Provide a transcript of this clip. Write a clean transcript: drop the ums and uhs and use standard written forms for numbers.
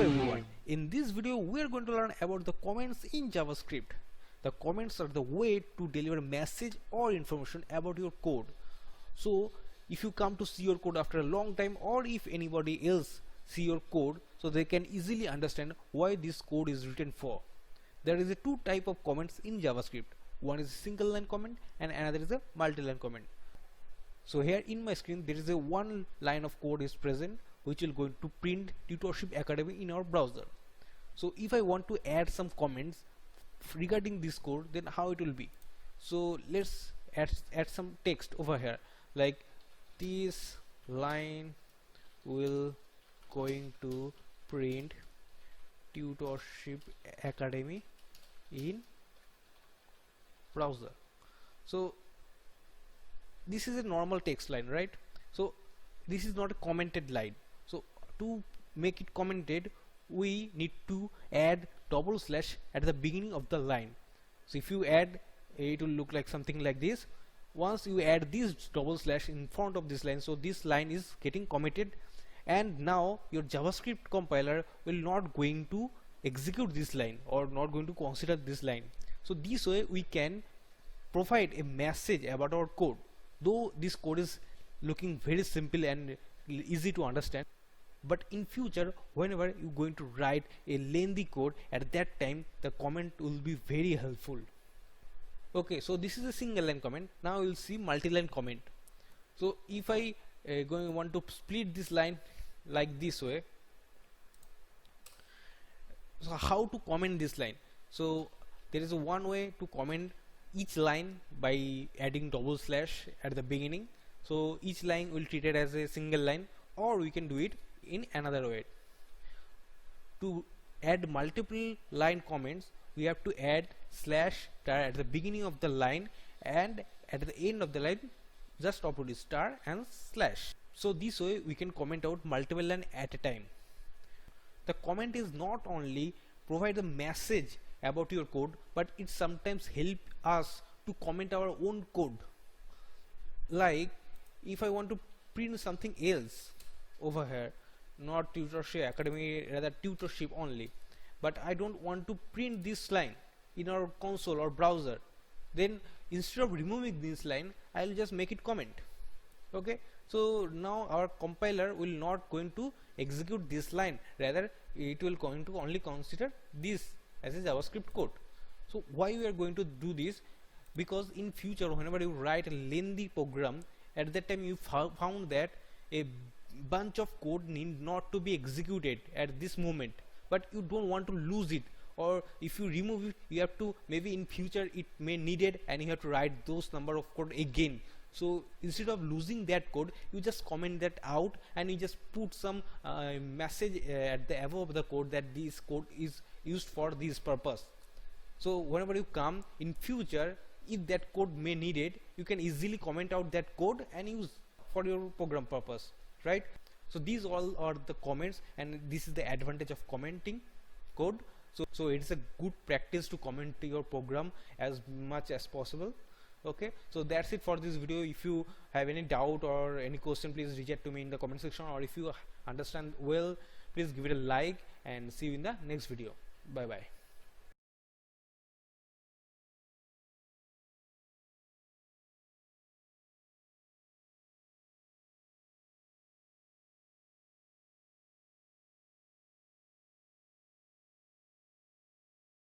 everyone, in this video we are going to learn about the comments in JavaScript. The comments are the way to deliver a message or information about your code. So if you come to see your code after a long time, or if anybody else see your code, so they can easily understand why this code is written for. There is a two type of comments in JavaScript. One is a single line comment and another is a multi-line comment. So here in my screen there is a one line of code is present, which will going to print Tutorship Academy in our browser. So if I want to add some comments regarding this code, then how it will be? So let's add some text over here, like this line will going to print Tutorship Academy in browser. So this is a normal text line, right? So this is not a commented line. So to make it commented, we need to add double slash at the beginning of the line. So if you add, it will look like something like this. Once you add this double slash in front of this line, so this line is getting committed, and now your JavaScript compiler will not going to execute this line or not going to consider this line. So this way we can provide a message about our code, though this code is looking very simple and easy to understand. But in future, whenever you're going to write a lengthy code, at that time the comment will be very helpful. Okay, so this is a single line comment. Now you'll see multi-line comment. So if I want to split this line like this way, so how to comment this line? So there is one way to comment each line by adding double slash at the beginning. So each line will treat it as a single line, or we can do it in another way. To add multiple line comments, we have to add slash star at the beginning of the line, and at the end of the line just upload star and slash. So this way we can comment out multiple line at a time. The comment is not only provide the message about your code, but it sometimes help us to comment our own code. Like if I want to print something else over here, not Tutorship Academy, rather Tutorship only, but I don't want to print this line in our console or browser, then instead of removing this line, I'll just make it comment. Okay, so now our compiler will not going to execute this line, rather it will going to only consider this as a JavaScript code. So why we are going to do this? Because in future, whenever you write a lengthy program, at that time you found that a bunch of code need not to be executed at this moment, but you don't want to lose it, or if you remove it, you have to, maybe in future it may needed and you have to write those number of code again. So instead of losing that code, you just comment that out and you just put some message at the above the code that this code is used for this purpose. So whenever you come in future, if that code may need it, you can easily comment out that code and use for your program purpose, right? So these all are the comments, and this is the advantage of commenting code. So it's a good practice to comment your program as much as possible. Okay, so that's it for this video. If you have any doubt or any question, please reach out to me in the comment section, or if you understand well, please give it a like, and see you in the next video. Bye bye.